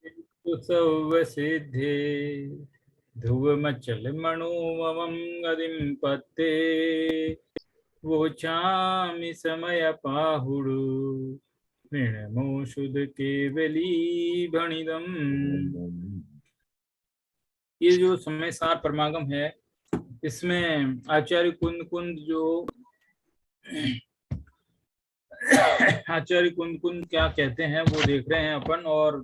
कुसव सिद्धे ध्रुवमचल मणोमवं गतिं पत्ते वोचामि समय पाहुडु निर्मोषुद केवली भणिदम। ये जो समय सार परमागम है, इसमें आचार्य कुंद कुंद जो आचार्य कुंद कुंद क्या कहते हैं वो देख रहे हैं अपन। और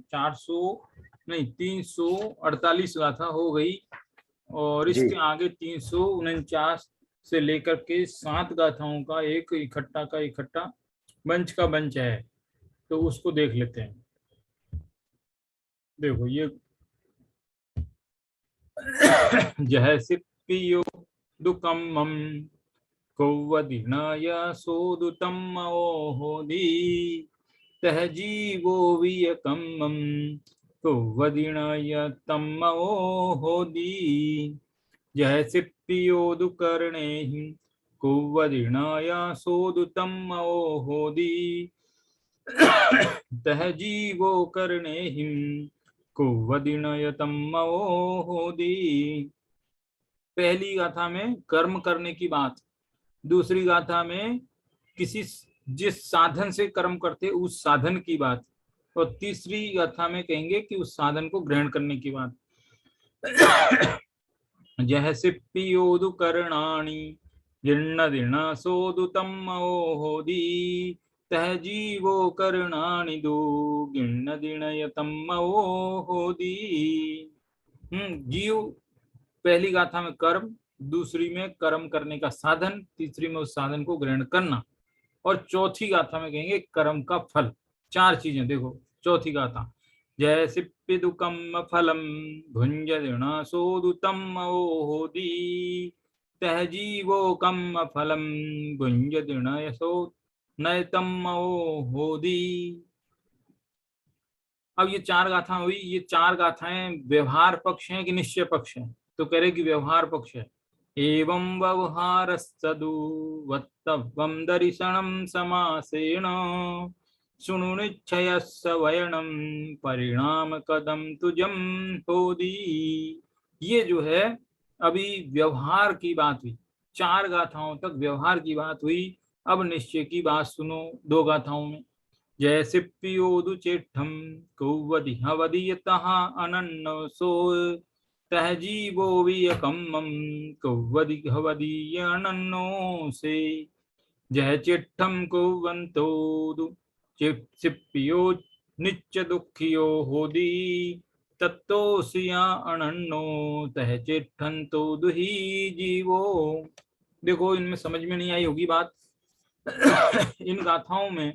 348 गाथा हो गई, और जी इसके आगे 349 से लेकर के 7 गाथाओं का एक इकट्ठा बंच का बंच है। तो उसको देख लेते हैं। देखो ये जह सिप्पियो दुकम्मम कौवदिनाय सोदुतम ओहोदी तहजीवो वियकम्मम कौवदिनाय तम ओहोदी जह सिप्पियो दुकर्णेहि कौवदिनाय सोदुतम ओहोदी तहजीवो कर्णेहिं कौवदिनयतम ओहोदी। पहली गाथा में कर्म करने की बात, दूसरी गाथा में किसी जिस साधन से कर्म करते उस साधन की बात, और तीसरी गाथा में कहेंगे कि उस साधन को ग्रहण करने की बात। जह सिप्पियोदु कर्णाणि जीर्ण दीर्ण सोदुतम ओहोदी तहजीवो कर्णाणि दो गिर्ण दीर्णयतम ओहोदी। जीव पहली गाथा में कर्म, दूसरी में कर्म करने का साधन, तीसरी में उस साधन को ग्रहण करना, और चौथी गाथा में कहेंगे कर्म का फल। 4 चीजें देखो। चौथी गाथा जय सिप्पिदुकम फलम भुंज दृण सोदुतम ओहोदी तहजीवो कम फलम भुंज दृण यशो नयतम ओहोदी। अब ये 4 गाथा हुई। ये 4 गाथाएं व्यवहार पक्ष हैं कि निश्चय पक्ष हैं? तो कह रहे कि व्यवहार पक्ष है। एवं व्यवहार सदु वत्तवं दर्शनम समासेन सुनुनिच्छयस्य वयनम परिणाम कदम तुजम होदी। ये जो है अभी व्यवहार की बात हुई। 4 गाथाओं तक व्यवहार की बात हुई। अब निश्चय की बात सुनो 2 गाथाओं में। जय सिप्पियोदु चेट्ठम कौवदि हवदीयतः अनन्नो सो तहजीवो वियकम्मम कौवदि हवदीय अनन्नो से जय चिट्ठम कौवंतोदु सिप्पियो नित्य दुखियो होदी तत्तोसिया अनन्नो तह चिट्ठंतो दुही जीवो। देखो इनमें समझ में नहीं आई होगी बात। इन गाथाओं में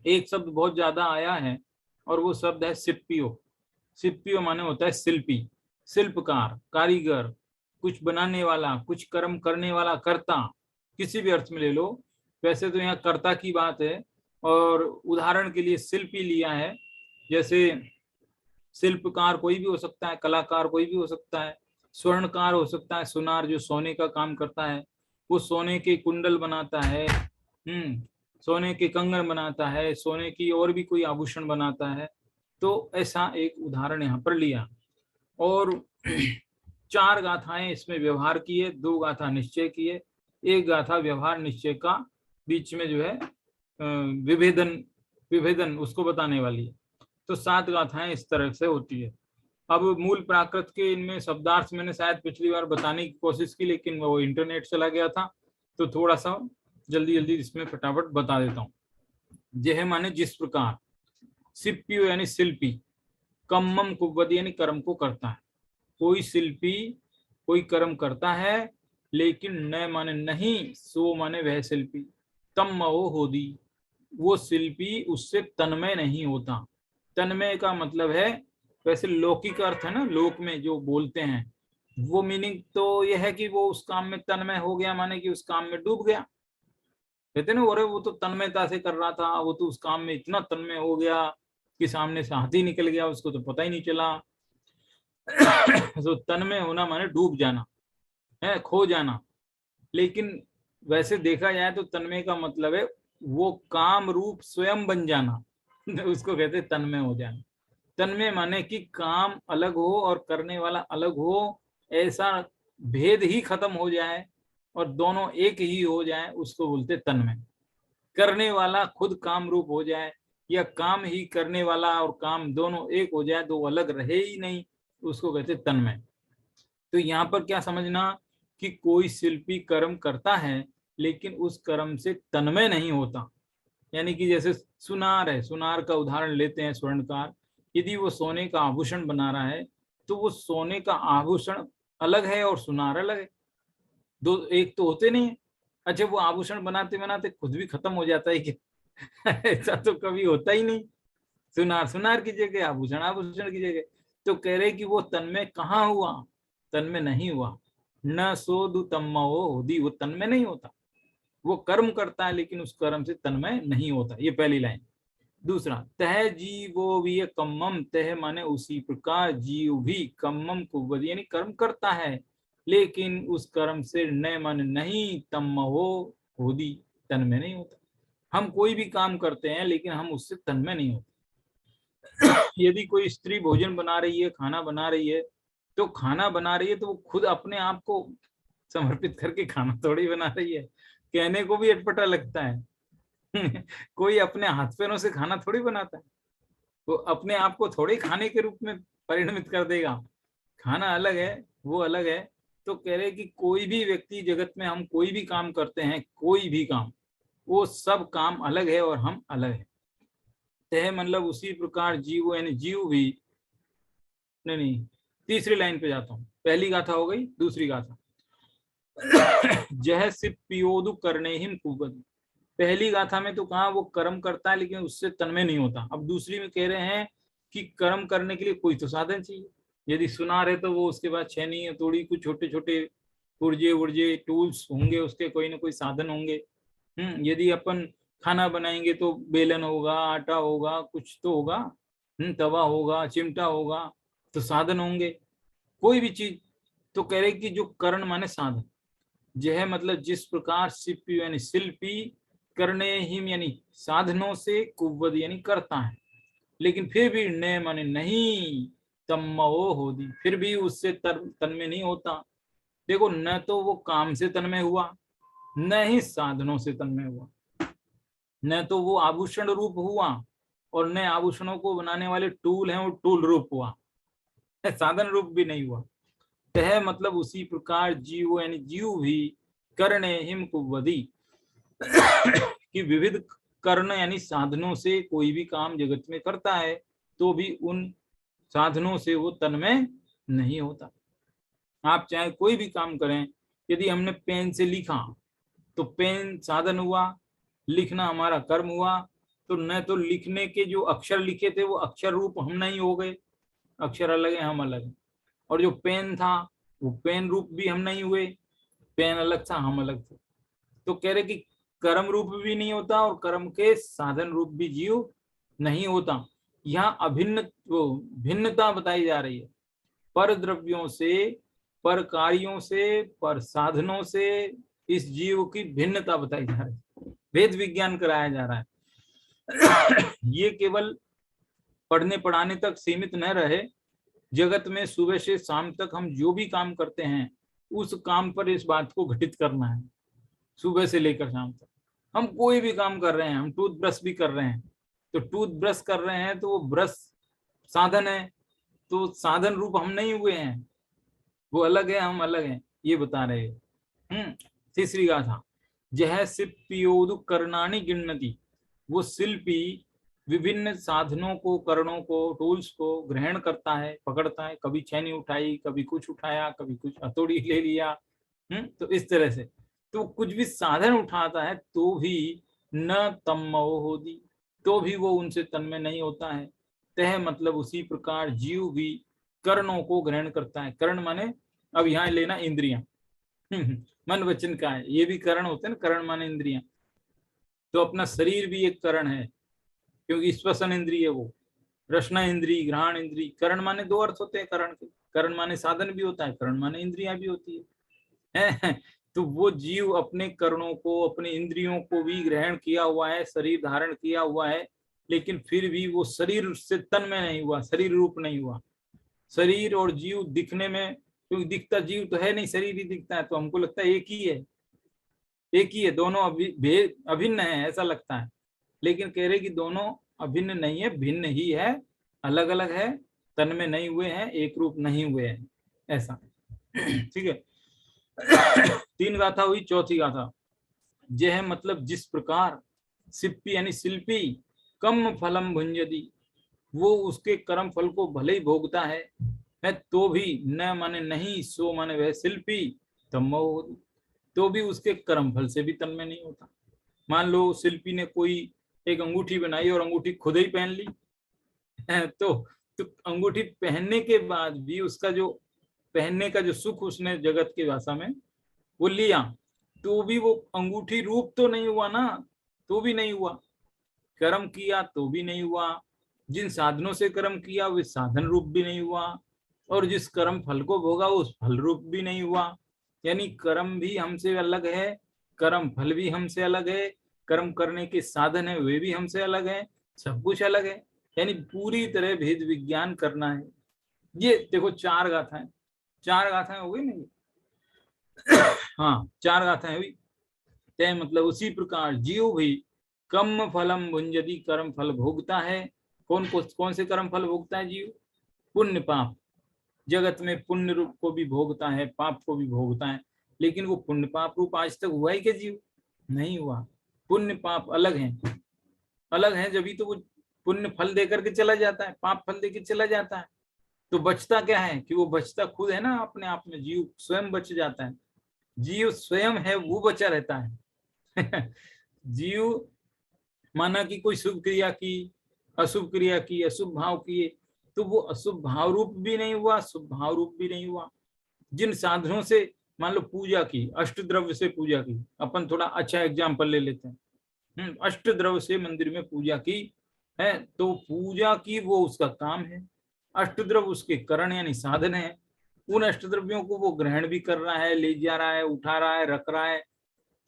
एक शब्द बहुत ज्यादा आया है, और वो शब्द है सिप्पियो। सिप्पियो माने होता है शिल्पी, शिल्पकार, कारीगर, कुछ बनाने वाला, कुछ कर्म करने वाला, कर्ता, किसी भी अर्थ में ले लो। वैसे तो यहाँ कर्ता की बात है, और उदाहरण के लिए शिल्पी लिया है। जैसे शिल्पकार कोई भी हो सकता है, कलाकार कोई भी हो सकता है, स्वर्णकार हो सकता है, सुनार जो सोने का काम करता है, वो सोने के कुंडल बनाता है, सोने के कंगन बनाता है, सोने की और भी कोई आभूषण बनाता है। तो ऐसा एक उदाहरण यहाँ पर लिया। और 4 गाथाएं इसमें व्यवहार की है, 2 गाथा निश्चय की है, 1 गाथा व्यवहार निश्चय का बीच में जो है विभेदन उसको बताने वाली है। तो 7 गाथाएं इस तरह से होती है। अब मूल प्राकृत के इनमें शब्दार्थ मैंने शायद पिछली बार बताने की कोशिश की, लेकिन वो इंटरनेट चला गया था, तो थोड़ा सा जल्दी जल्दी इसमें फटाफट बता देता हूँ। जह माने जिस प्रकार, सिप्पियो यानी शिल्पी, कम्मम कुव्वद यानी कर्म को करता है। कोई शिल्पी कोई कर्म करता है, लेकिन न माने नहीं, सो माने वह शिल्पी, तम ओ होदी, वो शिल्पी उससे तन्मय नहीं होता। तन्मय का मतलब है, वैसे लौकिक अर्थ है ना, लोक में जो बोलते हैं वो मीनिंग तो यह है कि वो उस काम में तन्मय हो गया, माने कि उस काम में डूब गया। कहते ना, अरे वो तो तन्मयता से कर रहा था, वो तो उस काम में इतना तन्मय हो गया कि सामने से हाथी निकल गया, उसको तो पता ही नहीं चला। तो तन्मय होना माने डूब जाना है, खो जाना। लेकिन वैसे देखा जाए तो तन्मय का मतलब है वो काम रूप स्वयं बन जाना। उसको कहते तन्मय हो जाना। तन्मय माने कि काम अलग हो और करने वाला अलग हो, ऐसा भेद ही खत्म हो जाए और दोनों एक ही हो जाए, उसको बोलते तन्मय। करने वाला खुद काम रूप हो जाए या काम ही करने वाला और काम दोनों एक हो जाए, दो अलग रहे ही नहीं, उसको कहते तन्मय। तो यहाँ पर क्या समझना कि कोई शिल्पी कर्म करता है लेकिन उस कर्म से तन्मय नहीं होता। यानी कि जैसे सुनार है, सुनार का उदाहरण लेते हैं स्वर्णकार, यदि वो सोने का आभूषण बना रहा है तो वो सोने का आभूषण अलग है और सुनार अलग है, दो एक तो होते नहीं है। अच्छा, वो आभूषण बनाते बनाते खुद भी खत्म हो जाता है क्या? ऐसा तो कभी होता ही नहीं। सुनार सुनार की जगह, आभूषण आभूषण की जगह। तो कह रहे कि वो तन्मय कहाँ हुआ? तन्मय नहीं हुआ। न सोदु तन्मयो होदी, वो तन्मय नहीं होता। वो कर्म करता है लेकिन उस कर्म से तन्मय नहीं होता। ये पहली लाइन। दूसरा, तह जीवो भी कम्मम, तह माने उसी प्रकार, जीव भी कम्मम कुव्वद यानी कर्म करता है लेकिन उस कर्म से न मन नहीं तन्मयो होदी, तन्मय नहीं होता। हम कोई भी काम करते हैं लेकिन हम उससे तन्मय नहीं होते। यदि कोई स्त्री भोजन बना रही है, खाना बना रही है, तो खाना बना रही है तो वो खुद अपने आप को समर्पित करके खाना थोड़ी बना रही है, कहने को भी अटपटा लगता है। कोई अपने हाथ पैरों से खाना थोड़ी बनाता है, वो अपने आप को थोड़े खाने के रूप में परिणमित कर देगा। खाना अलग है, वो अलग है। तो कह रहे कि कोई भी व्यक्ति जगत में, हम कोई भी काम करते हैं, कोई भी काम, वो सब काम अलग है और हम अलग है। तह मतलब उसी प्रकार जीव, यानी जीव भी, नहीं, तीसरी लाइन पे जाता हूँ। पहली गाथा हो गई, दूसरी गाथा। जह सिप पियोदु करने हिम कुबद। पहली गाथा में तो कहा वो कर्म करता है लेकिन उससे तन्मय नहीं होता। अब दूसरी में कह रहे हैं कि कर्म करने के लिए कोई तो साधन चाहिए। यदि सुनार है तो वो उसके बाद छेनी हथौड़ी, कुछ छोटे छोटे पुर्जे उर्जे टूल्स होंगे, उसके कोई ना कोई साधन होंगे। यदि अपन खाना बनाएंगे तो बेलन होगा, आटा होगा, कुछ तो होगा, तवा होगा, चिमटा होगा, तो साधन होंगे कोई भी चीज। तो कह रहे कि जो करण माने साधन, यह मतलब जिस प्रकार शिल्पी यानी शिल्पी करने हिम यानी साधनों से कुव्वद यानी करता है, लेकिन फिर भी न माने नहीं तन्मयो होदी, फिर भी उससे तन्मय नहीं होता। देखो, न तो वो काम से तन्मय हुआ, न ही साधनों से तन्मय हुआ, न तो वो आभूषण रूप हुआ और न आभूषणों को बनाने वाले टूल हैं वो टूल रूप हुआ, साधन रूप भी नहीं हुआ। तह मतलब उसी प्रकार जीव यानी जीव भी करने हिम कुव्वदी, कि विविध कर्ण यानी साधनों से कोई भी काम जगत में करता है तो भी उन साधनों से वो तन्मय नहीं होता। आप चाहे कोई भी काम करें, यदि हमने पेन से लिखा तो पेन साधन हुआ, लिखना हमारा कर्म हुआ। तो न तो लिखने के जो अक्षर लिखे थे वो अक्षर रूप हम नहीं हो गए, अक्षर अलग है, हम अलग हैं। और जो पेन था वो पेन रूप भी हम नहीं हुए, पेन अलग था, हम अलग थे। तो कह रहे कि कर्म रूप भी नहीं होता और कर्म के साधन रूप भी जीव नहीं होता। यहाँ अभिन्न वो भिन्नता बताई जा रही है, पर द्रव्यों से, पर कार्यों से, पर साधनों से इस जीव की भिन्नता बताई जा रही है, वेद विज्ञान कराया जा रहा है। ये केवल पढ़ने पढ़ाने तक सीमित न रहे, जगत में सुबह से शाम तक हम जो भी काम करते हैं उस काम पर इस बात को घटित करना है। सुबह से लेकर शाम तक हम कोई भी काम कर रहे हैं, हम टूथ ब्रश भी कर रहे हैं, तो टूथ ब्रश कर रहे हैं तो वो ब्रश साधन है, तो साधन रूप हम नहीं हुए हैं, वो अलग है, हम अलग हैं, ये बता रहे हैं। तीसरी गाथा, जह शिल्पियोदु करणानि गिण्णति, वो शिल्पी विभिन्न साधनों को, करणों को, टूल्स को ग्रहण करता है, पकड़ता है, कभी छेनी उठाई, कभी कुछ उठाया, कभी कुछ हथौड़ी ले लिया। तो इस तरह से तो कुछ भी साधन उठाता है तो भी न तन्मयो होदी, तो भी वो उनसे तन्मय नहीं होता है। तह मतलब उसी प्रकार जीव भी कर्णों को ग्रहण करता है। कर्ण माने अब यहाँ लेना इंद्रियां, मन वचन का है, ये भी कर्ण होते हैं ना, कर्ण माने इंद्रियां। तो अपना शरीर भी एक कर्ण है, क्योंकि श्वसन इंद्रिय है वो, रसना इंद्री, घ्राण इंद्री। कर्ण माने दो अर्थ होते हैं कर्ण के, कर्ण माने साधन भी होता है, कर्ण माने इंद्रियां भी होती है। तो वो जीव अपने कर्णों को, अपने इंद्रियों को भी ग्रहण किया हुआ है, शरीर धारण किया हुआ है, लेकिन फिर भी वो शरीर से तन में नहीं हुआ, शरीर रूप नहीं हुआ। शरीर और जीव दिखने में, क्योंकि दिखता जीव तो है नहीं, शरीर ही दिखता है, तो हमको लगता है एक ही है, एक ही है, दोनों अभिन्न है ऐसा लगता है। लेकिन कह रहे कि दोनों अभिन्न नहीं है, भिन्न ही है, अलग अलग है, तन में नहीं हुए हैं, एक रूप नहीं हुए हैं, ऐसा। ठीक है। 3 गाथा हुई। चौथी गाथा, यह मतलब जिस प्रकार सिप्पी यानी शिल्पी कम फलम भुंजती, वो उसके कर्म फल को भले ही भोगता है तो भी न माने नहीं, सो माने वह शिल्पी तम, तो भी उसके कर्म फल से भी तन्मय नहीं होता। मान लो शिल्पी ने कोई एक अंगूठी बनाई और अंगूठी खुद ही पहन ली, तो अंगूठी पहनने के बाद भी उसका जो पहनने का जो सुख उसने जगत की भाषा में वो लिया, तो भी वो अंगूठी रूप तो नहीं हुआ ना, तो भी नहीं हुआ। कर्म किया तो भी नहीं हुआ, जिन साधनों से कर्म किया वे साधन रूप भी नहीं हुआ, और जिस कर्म फल को भोगा उस फल रूप भी नहीं हुआ। यानी कर्म भी हमसे अलग है, कर्म फल भी हमसे अलग है, कर्म करने के साधन है वे भी हमसे अलग है, सब कुछ अलग है। यानी पूरी तरह भेद विज्ञान करना है। ये देखो 4 गाथाएं, 4 गाथाएं हो गई ना। हाँ 4 गाथाएं हुई। ते मतलब उसी प्रकार जीव भी कम फलम भुंजति, कर्म फल भोगता है। कौन से कर्म फल भोगता है जीव? पुण्य पाप। जगत में पुण्य रूप को भी भोगता है, पाप को भी भोगता है, लेकिन वो पुण्य पाप रूप आज तक हुआ ही क्या जीव? नहीं हुआ। पुण्य पाप अलग हैं, अलग हैं, जब भी तो वो पुण्य फल देकर के चला जाता है, पाप फल देकर चला जाता है। तो बचता क्या है कि वो बचता खुद है ना, अपने आप में जीव स्वयं बच जाता है। जीव स्वयं है वो बचा रहता है। जीव माना कि कोई शुभ क्रिया की, अशुभ क्रिया की, अशुभ भाव किए, तो वो अशुभ भाव रूप भी नहीं हुआ, शुभ भाव रूप भी नहीं हुआ। जिन साधनों से मान लो पूजा की, अष्ट द्रव्य से पूजा की, अपन थोड़ा अच्छा एग्जाम्पल ले लेते हैं। अष्ट द्रव्य से मंदिर में पूजा की है, तो पूजा की वो उसका काम है। अष्ट द्रव्य उसके करण यानी साधन है। उन अष्ट द्रव्यों को वो ग्रहण भी कर रहा है, ले जा रहा है, उठा रहा है, रख रहा है,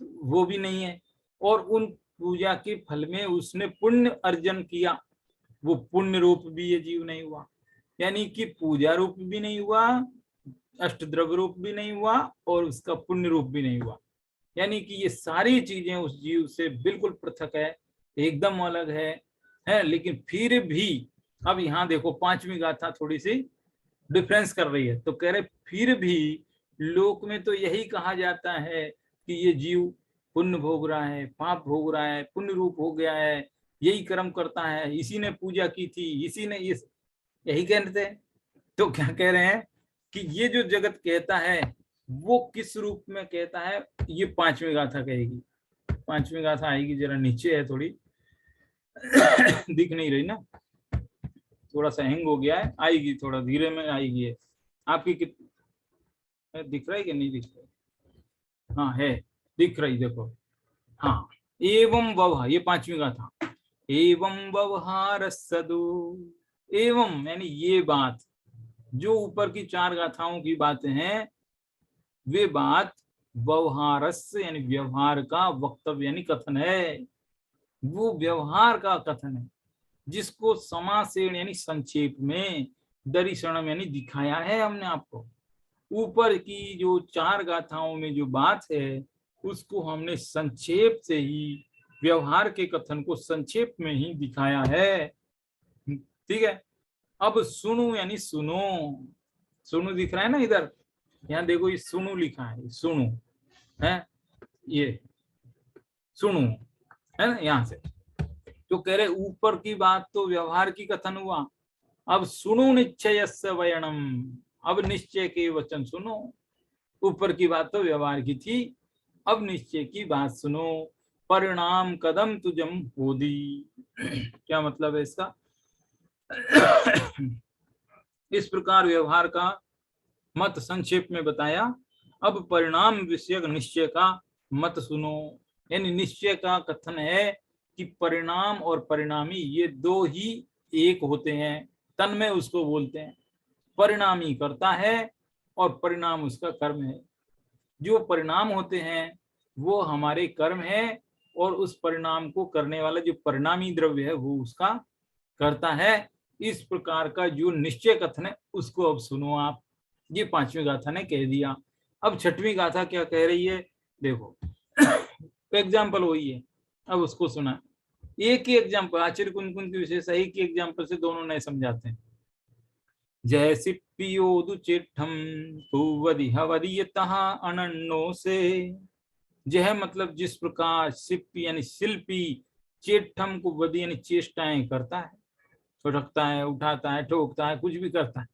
वो भी नहीं है। और उन पूजा के फल में उसने पुण्य अर्जन किया, वो पुण्य रूप भी ये जीव नहीं हुआ। यानी कि पूजा रूप भी नहीं हुआ, अष्टद्रव्य रूप भी नहीं हुआ, और उसका पुण्य रूप भी नहीं हुआ। यानी कि ये सारी चीजें उस जीव से बिल्कुल पृथक है, एकदम अलग है। लेकिन फिर भी अब यहाँ देखो 5वीं गाथा थोड़ी सी डिफरेंस कर रही है। तो कह रहे फिर भी लोक में तो यही कहा जाता है कि ये जीव पुण्य भोग रहा है, पाप भोग रहा है, पुण्य रूप हो गया है, यही कर्म करता है, इसी ने पूजा की थी, इसी ने ये, यही कहते हैं। तो क्या कह रहे हैं कि ये जो जगत कहता है वो किस रूप में कहता है, ये 5वीं गाथा कहेगी। 5वीं गाथा आएगी, जरा नीचे है थोड़ी। दिख नहीं रही ना, थोड़ा सा हैंग हो गया है, आएगी थोड़ा धीरे में आएगी है। आपकी दिख रहा है कि नहीं दिख रहा? हाँ है, दिख रही, देखो। हाँ, एवं व्यवहार, ये 5वीं गाथा। एवं व्यवहार सदु, एवं यानी ये बात, जो ऊपर की 4 गाथाओं की बातें हैं, वे बात व्यवहारस्य यानी व्यवहार का वक्तव्य यानी कथन है। वो व्यवहार का कथन है, जिसको समासेन यानी संक्षेप में, दर्शनम यानी दिखाया है हमने आपको। ऊपर की जो 4 गाथाओं में जो बात है उसको हमने संक्षेप से ही, व्यवहार के कथन को संक्षेप में ही दिखाया है। ठीक है। अब सुनु यानी सुनो, सुनु दिख रहा है ना इधर, यहाँ देखो ये सुनु लिखा है, सुनु है, ये सुनु है ना, यहाँ से। तो कह रहे ऊपर की बात तो व्यवहार की कथन हुआ, अब सुनो निश्चय वयनम, अब निश्चय के वचन सुनो। ऊपर की बात तो व्यवहार की थी, अब निश्चय की बात सुनो। परिणाम कदम तुझम होदी, क्या मतलब है इसका? इस प्रकार व्यवहार का मत संक्षेप में बताया। अब परिणाम विषयक निश्चय का मत सुनो। यानी निश्चय का कथन है कि परिणाम और परिणामी ये दो ही एक होते हैं, तन में उसको बोलते हैं। परिणामी करता है और परिणाम उसका कर्म है। जो परिणाम होते हैं वो हमारे कर्म है, और उस परिणाम को करने वाला जो परिणामी द्रव्य है वो उसका करता है। इस प्रकार का जो निश्चय कथन है उसको अब सुनो आप। ये पांचवी गाथा ने कह दिया। अब छठवीं गाथा क्या कह रही है देखो। एग्जाम्पल वही है, अब उसको सुना। एक ही एग्जाम्पल, आचार्य कुंद की विशेष एक ही एग्जाम्पल से दोनों नए समझाते हैं। जय सिप्पियोदु चिट्ठम अनन्नो से। यह मतलब जिस प्रकार सिप्पी यानी शिल्पी चेठम को वधि यानी चेष्टाएं करता है, रखता है, उठाता है, ठोकता है, कुछ भी करता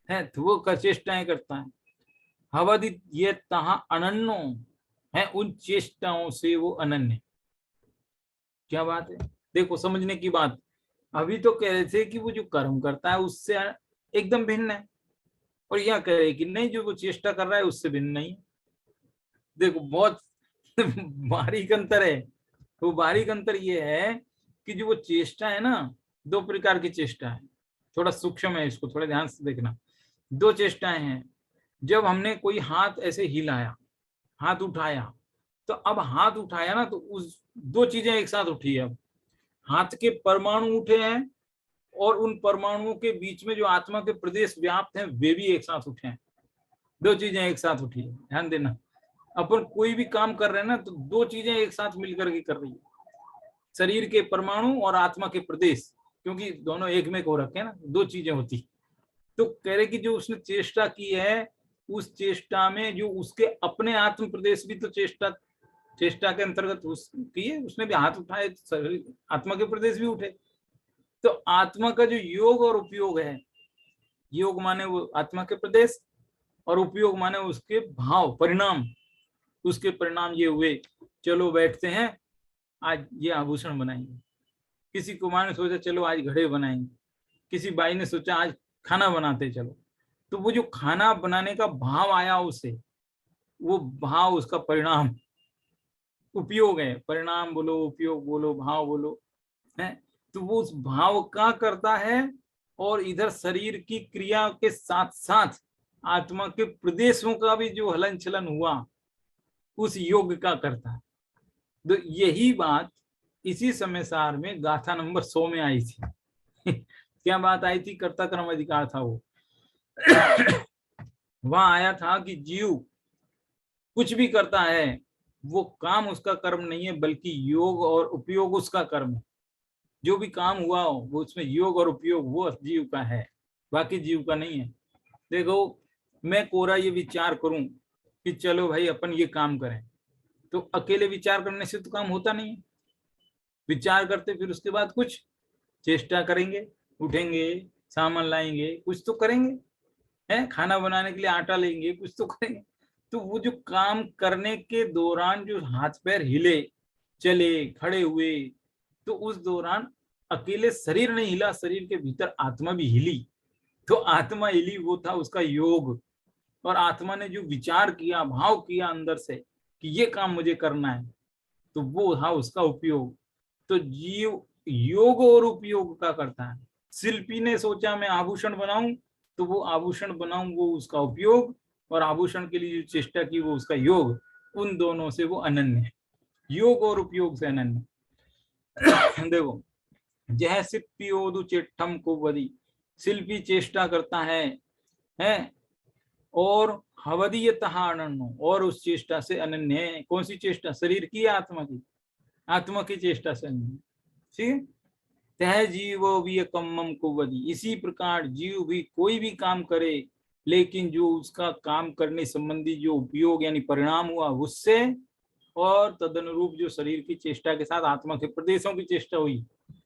है तो वो चेष्टाएं करता है। हवदि ये तहा अनन्नो है, उन चेष्टाओं से वो अनन्य। क्या बात है, देखो समझने की बात। अभी तो कह रहे थे कि वो जो कर्म करता है उससे एकदम भिन्न है, और यह कह रहे कि नहीं जो वो चेष्टा कर रहा है उससे भिन्न नहीं। देखो बहुत बारीक अंतर है। तो बारीक अंतर ये है कि जो वो चेष्टा है ना, दो प्रकार की चेष्टा है, थोड़ा सूक्ष्म है, इसको थोड़ा ध्यान से देखना। दो चेष्टाएं हैं। जब हमने कोई हाथ ऐसे हिलाया, हाथ उठाया, तो अब हाथ उठाया ना तो उस दो चीजें एक साथ उठी है। अब हाथ के परमाणु उठे हैं और उन परमाणुओं के बीच में जो आत्मा के प्रदेश व्याप्त हैं वे भी एक साथ उठे हैं। दो चीजें एक साथ उठी है, ध्यान देना। अपन कोई भी काम कर रहे हैं ना तो दो चीजें एक साथ मिलकर के कर रही है, शरीर के परमाणु और आत्मा के प्रदेश, क्योंकि दोनों एक में हो रखे हैं ना, दो चीजें होती। तो कह रहे कि जो उसने चेष्टा की है उस चेष्टा में जो उसके अपने आत्म प्रदेश भी तो चेष्टा के अंतर्गत की है, उसने भी हाथ उठाए, आत्मा के प्रदेश भी उठे। तो आत्मा का जो योग और उपयोग है, योग माने वो आत्मा के प्रदेश और उपयोग माने उसके भाव परिणाम। उसके परिणाम ये हुए, चलो बैठते हैं आज ये आभूषण बनाएंगे। किसी कुमार ने सोचा चलो आज घड़े बनाएंगे, किसी बाई ने सोचा आज खाना बनाते चलो। तो वो जो खाना बनाने का भाव आया उससे, वो भाव उसका परिणाम उपयोग है। परिणाम बोलो, उपयोग बोलो, भाव बोलो, है। तो वो उस भाव का करता है और इधर शरीर की क्रिया के साथ साथ आत्मा के प्रदेशों का भी जो हलन चलन हुआ उस योग का करता है। तो यही बात इसी समय सार में गाथा नंबर 100 में आई थी। क्या बात आई थी, कर्ता कर्म अधिकार था वो। वहां आया था कि जीव कुछ भी करता है वो काम उसका कर्म नहीं है, बल्कि योग और उपयोग उसका कर्म है। जो भी काम हुआ हो वो उसमें योग और उपयोग वो जीव का है, बाकी जीव का नहीं है। देखो मैं कोरा ये विचार करूं कि चलो भाई अपन ये काम करें, तो अकेले विचार करने से तो काम होता नहीं है। विचार करते फिर उसके बाद कुछ चेष्टा करेंगे, उठेंगे, सामान लाएंगे, कुछ तो करेंगे, है खाना बनाने के लिए आटा लेंगे, कुछ तो करेंगे। तो वो जो काम करने के दौरान जो हाथ पैर हिले, चले, खड़े हुए, तो उस दौरान अकेले शरीर नहीं हिला, शरीर के भीतर आत्मा भी हिली। तो आत्मा हिली वो था उसका योग, और आत्मा ने जो विचार किया, भाव किया अंदर से कि ये काम मुझे करना है, तो वो था उसका उपयोग। तो जीव योग और उपयोग का करता है। शिल्पी ने सोचा मैं आभूषण बनाऊं, तो वो आभूषण बनाऊं वो उसका उपयोग, और आभूषण के लिए जो चेष्टा की वो उसका योग। उन दोनों से वो अनन्य है, योग और उपयोग से अनन्य। देखो जह सिप्पियोदु चिट्ठम को वदी, शिल्पी चेष्टा करता है और हवदीयतः अनन्यो, और उस चेष्टा से अनन्य है। कौन सी चेष्टा, शरीर की या आत्मा की? आत्मा की चेष्टा से अनन्य। ठीक है। तह जीवो भी कम्मम कुवदी, इसी प्रकार जीव भी कोई भी काम करे, लेकिन जो उसका काम करने संबंधी जो उपयोग यानी परिणाम हुआ उससे, और तदनुरूप जो शरीर की चेष्टा के साथ आत्मा के प्रदेशों की चेष्टा हुई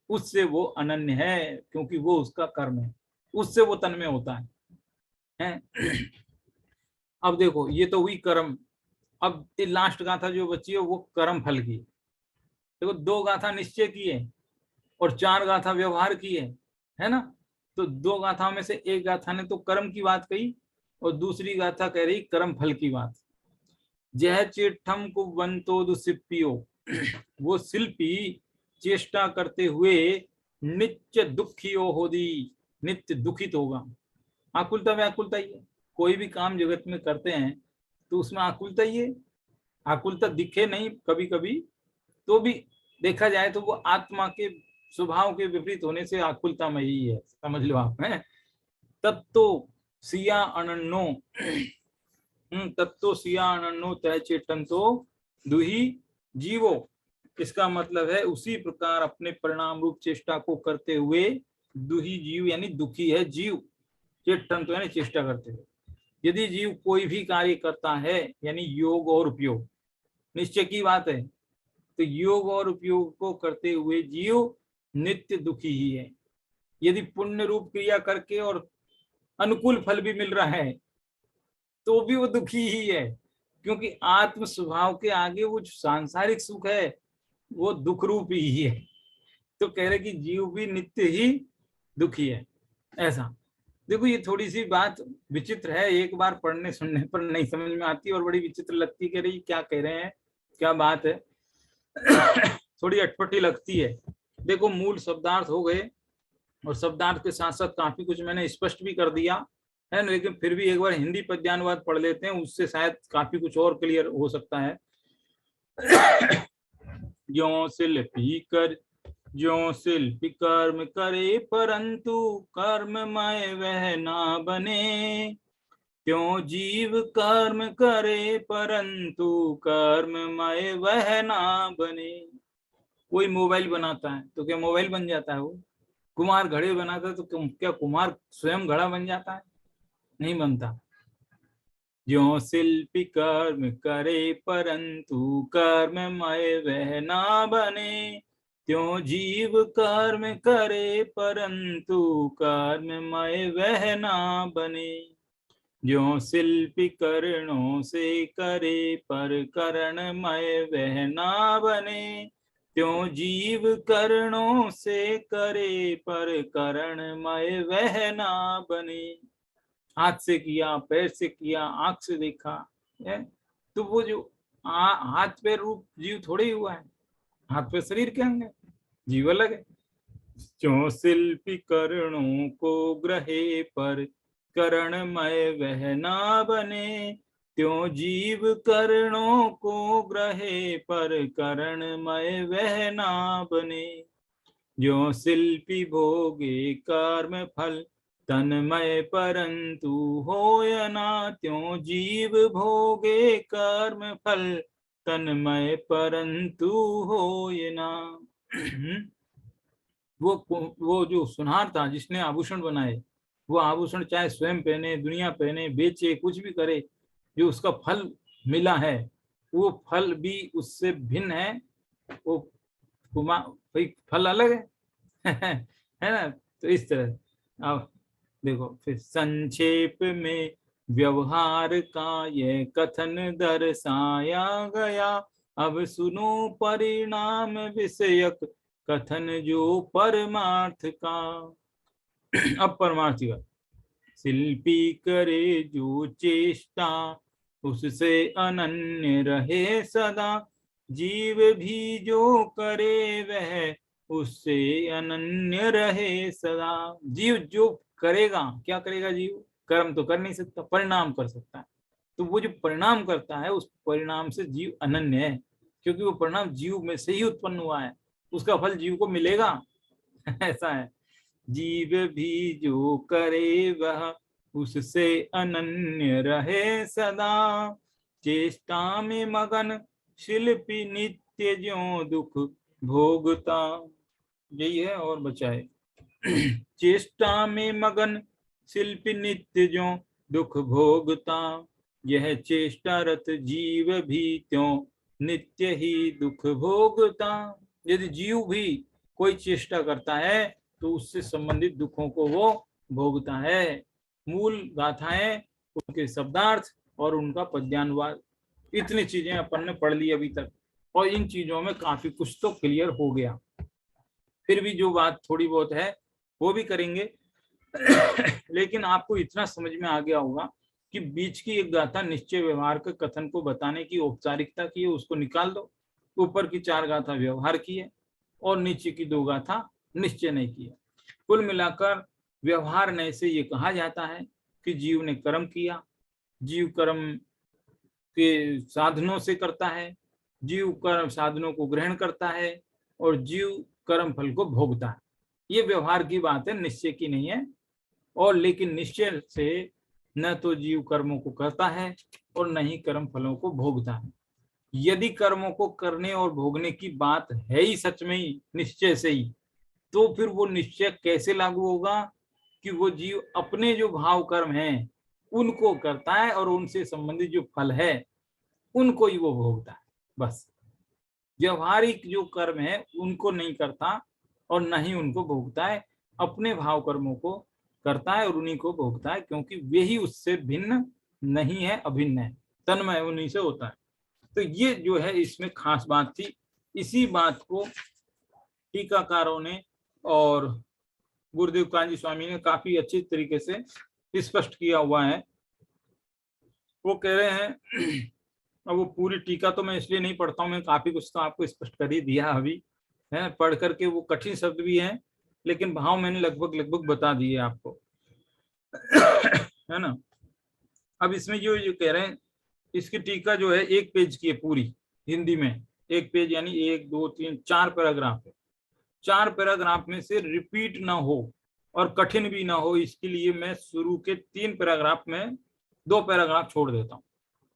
उससे वो अनन्य है, क्योंकि वो उसका कर्म है, उससे वो तन्मय होता है? अब देखो ये तो हुई कर्म। अब लास्ट गाथा जो बची है वो कर्म फल की। देखो दो गाथा निश्चय की है और चार गाथा व्यवहार की है ना। तो दो गाथाओं में से एक गाथा ने तो कर्म की बात कही और दूसरी गाथा कह रही कर्म फल की बात। जह चिट्ठम को बंतो सिप्पियो, वो शिल्पी चेष्टा करते हुए नित्य दुखियो होदी, नित्य दुखित होगा। आकुलता व्याकुलता ही है। कोई भी काम जगत में करते हैं तो उसमें आकुलता ही है। आकुलता दिखे नहीं कभी कभी, तो भी देखा जाए तो वो आत्मा के स्वभाव के विपरीत होने से आकुलता में ही है, समझ लो आप। है तत्तो सिया अनन्नो तत्तो सिया अनन्नो तय चेतन तो दुही जीवो। इसका मतलब है उसी प्रकार अपने परिणाम रूप चेष्टा को करते हुए दुही जीव यानी दुखी है जीव, चेतन तो यानी चेष्टा करते हुए। यदि जीव कोई भी कार्य करता है यानी योग और उपयोग, निश्चय की बात है, तो योग और उपयोग को करते हुए जीव नित्य दुखी ही है। यदि पुण्य रूप क्रिया करके और अनुकूल फल भी मिल रहा है तो भी वो दुखी ही है, क्योंकि आत्म स्वभाव के आगे वो जो सांसारिक सुख है वो दुख रूप ही है। तो कह रहे कि जीव भी नित्य ही दुखी है। ऐसा देखो, ये थोड़ी सी बात विचित्र है, एक बार पढ़ने सुनने पर नहीं समझ में आती और बड़ी विचित्र लगती, कह रही क्या कह रहे हैं, क्या बात है। थोड़ी अटपटी लगती है। देखो मूल शब्दार्थ हो गए और शब्दार्थ के साथ साथ काफी कुछ मैंने स्पष्ट भी कर दिया है ना, लेकिन फिर भी एक बार हिंदी पद्यानुवाद पढ़ लेते हैं, उससे शायद काफी कुछ और क्लियर हो सकता है। ज्यों शिल्पी कर ज्यों शिल्पी कर्म करे परंतु कर्ममय वह ना बने, क्यों जीव कर्म करे परंतु कर्ममय वह ना बने। कोई मोबाइल बनाता है तो क्या मोबाइल बन जाता है वो? कुम्हार घड़े बनाता है तो क्या कुम्हार स्वयं घड़ा बन जाता है? नहीं बनता। ज्यों शिल्पी कर्म करे परंतु कर्ममय वह ना बने, त्यों जीव कर्म करे परंतु कर्ममय वह ना बने। ज्यों शिल्पी कर्णों से करे पर करणमय वह ना बने, त्यों जीव कर्णों से करे पर करणमय वह ना बने। हाथ से किया, पैर से किया, आंख से देखा है, तो वो जो हाथ पैर रूप जीव थोड़े ही हुआ है, हाथ पैर शरीर के अंग है, जीव अलग है। क्यों शिल्पी करणों को ग्रहे पर करणमय वह ना बने, त्यों जीव करणों को ग्रहे पर करणमय वह ना बने। ज्यों शिल्पी भोगे कर्म फल तन्मय परंतु होय ना, त्यों जीव भोगे कर्म फल तन्मय परंतु होय ना। वो जो सुनार था जिसने आभूषण बनाए, वो आभूषण चाहे स्वयं पहने, दुनिया पहने, बेचे, कुछ भी करे, जो उसका फल मिला है वो फल भी उससे भिन्न है। वो कुमार भाई फल अलग है। है ना। तो इस तरह अब देखो फिर संक्षेप में व्यवहार का यह कथन दर्शाया गया, अब सुनो परिणाम विषयक कथन जो परमार्थ का। अब परमार्थ का, शिल्पी करे जो चेष्टा उससे अनन्य रहे सदा, जीव भी जो करे वह उससे अनन्य रहे सदा। जीव जो करेगा, क्या करेगा जीव? कर्म तो कर नहीं सकता, परिणाम कर सकता है। तो वो जो परिणाम करता है उस परिणाम से जीव अनन्य है, क्योंकि वो परिणाम जीव में से ही उत्पन्न हुआ है, उसका फल जीव को मिलेगा। ऐसा है। जीव भी जो करे वह उससे अनन्य रहे सदा, चेष्टा में मगन शिल्पी नित्य ज्यों दुख भोगता। यही है और बचाए। चेष्टा में मगन शिल्पी नित्य ज्यों दुख भोगता, यह चेष्टा रत जीव भी त्यों नित्य ही दुख भोगता। यदि जीव भी कोई चेष्टा करता है तो उससे संबंधित दुखों को वो भोगता है। मूल गाथाएं, उनके शब्दार्थ और उनका पद्यानुवाद, इतनी चीजें अपन ने पढ़ ली अभी तक, और इन चीजों में काफी कुछ तो क्लियर हो गया। फिर भी जो बात थोड़ी बहुत है वो भी करेंगे। लेकिन आपको इतना समझ में आ गया होगा कि बीच की एक गाथा निश्चय व्यवहार के कथन को बताने की औपचारिकता की है, उसको निकाल दो। ऊपर की 4 गाथा व्यवहार की है और नीचे की 2 गाथा निश्चय नहीं की है। कुल मिलाकर व्यवहार नय से ये कहा जाता है कि जीव ने कर्म किया, जीव कर्म के साधनों से करता है, जीव कर्म साधनों को ग्रहण करता है और जीव कर्म फल को भोगता है। ये व्यवहार की बात है, निश्चय की नहीं है। और लेकिन निश्चय से न तो जीव कर्मों को करता है और न ही कर्म फलों को भोगता है। यदि कर्मों को करने और भोगने की बात है ही सच में ही निश्चय से ही, तो फिर वो निश्चय कैसे लागू होगा कि वो जीव अपने जो भाव कर्म हैं उनको करता है और उनसे संबंधित जो फल है उनको ही वो भोगता है। बस व्यवहारिक जो कर्म है उनको नहीं करता और न ही उनको भोगता है, अपने भाव कर्मों को करता है और उन्हीं को भोगता है, क्योंकि वे ही उससे भिन्न नहीं है, अभिन्न है, तन्मय उन्हीं से होता है। तो ये जो है इसमें खास बात थी। इसी बात को टीकाकारों ने और गुरुदेव कांजी स्वामी ने काफी अच्छे तरीके से स्पष्ट किया हुआ है। वो कह रहे हैं, अब वो पूरी टीका तो मैं इसलिए नहीं पढ़ता हूँ, मैं काफी कुछ तो आपको स्पष्ट कर ही दिया अभी है, पढ़ करके वो कठिन शब्द भी हैं लेकिन भाव मैंने लगभग लगभग बता दिए आपको है ना। अब इसमें जो कह रहे हैं, इसकी टीका जो है 1 पेज की है पूरी हिंदी में, 1 पेज यानी 1 2 3 4 पैराग्राफ है। 4 पैराग्राफ में से रिपीट ना हो और कठिन भी ना हो, इसके लिए मैं शुरू के 3 पैराग्राफ में 2 पैराग्राफ छोड़ देता हूँ,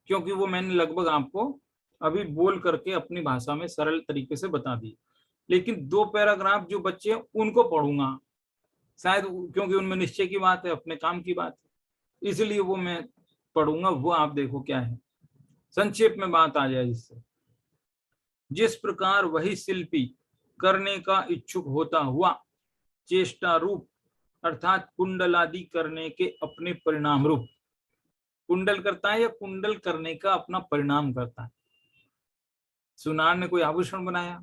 क्योंकि वो मैंने लगभग आपको अभी बोल करके अपनी भाषा में सरल तरीके से बता दी। लेकिन 2 पैराग्राफ जो बच्चे हैं उनको पढ़ूंगा शायद, क्योंकि उनमें निश्चय की बात है, अपने काम की बात है, इसलिए वो मैं पढ़ूंगा। वो आप देखो क्या है, संक्षेप में बात आ जाए जिससे। जिस प्रकार वही शिल्पी करने का इच्छुक होता हुआ चेष्टा रूप अर्थात कुंडल आदि करने के अपने परिणाम रूप, कुंडल करता है या कुंडल करने का अपना परिणाम करता है। सुनार ने कोई आभूषण बनाया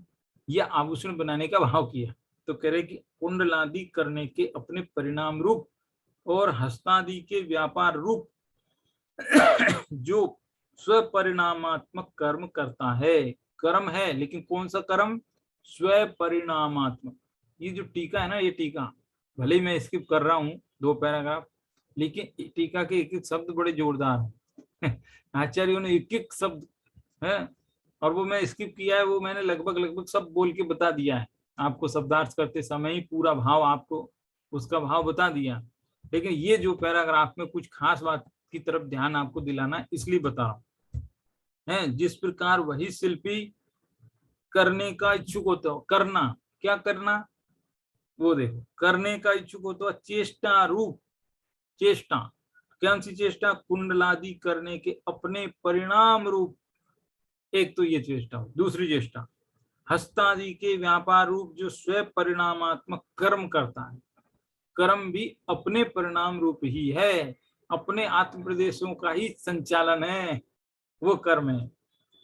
या आभूषण बनाने का भाव किया, तो कह रहे कि कुंडल आदि करने के अपने परिणाम रूप और हस्तादि के व्यापार रूप जो स्वपरिणामात्मक कर्म करता है, कर्म है लेकिन कौन सा कर्म, स्वपरिणामात्मक। ये जो टीका है ना, ये टीका भले ही मैं स्किप कर रहा हूँ 2 पैराग्राफ, लेकिन टीका के एक एक शब्द बड़े जोरदार हैं आचार्यों ने एक एक शब्द है, और वो मैं स्किप किया है, वो मैंने लगभग लगभग सब बोल के बता दिया है आपको, शब्दार्थ करते समय ही पूरा भाव आपको उसका भाव बता दिया। लेकिन ये जो पैराग्राफ में कुछ खास बात की तरफ ध्यान आपको दिलाना है, इसलिए बता रहा हूं है। जिस प्रकार वही शिल्पी करने का इच्छुक होता हो, करना क्या करना, वो देखो, करने का इच्छुक होता हो चेष्टा रूप, चेष्टा कौन सी चेष्टा, कुंडलादि करने के अपने परिणाम रूप, एक तो ये चेष्टा हो। दूसरी चेष्टा हस्तादि के व्यापार रूप जो स्वयं परिणामात्मक कर्म करता है, कर्म भी अपने परिणाम रूप ही है, अपने आत्म प्रदेशों का ही संचालन है, वो कर्म है।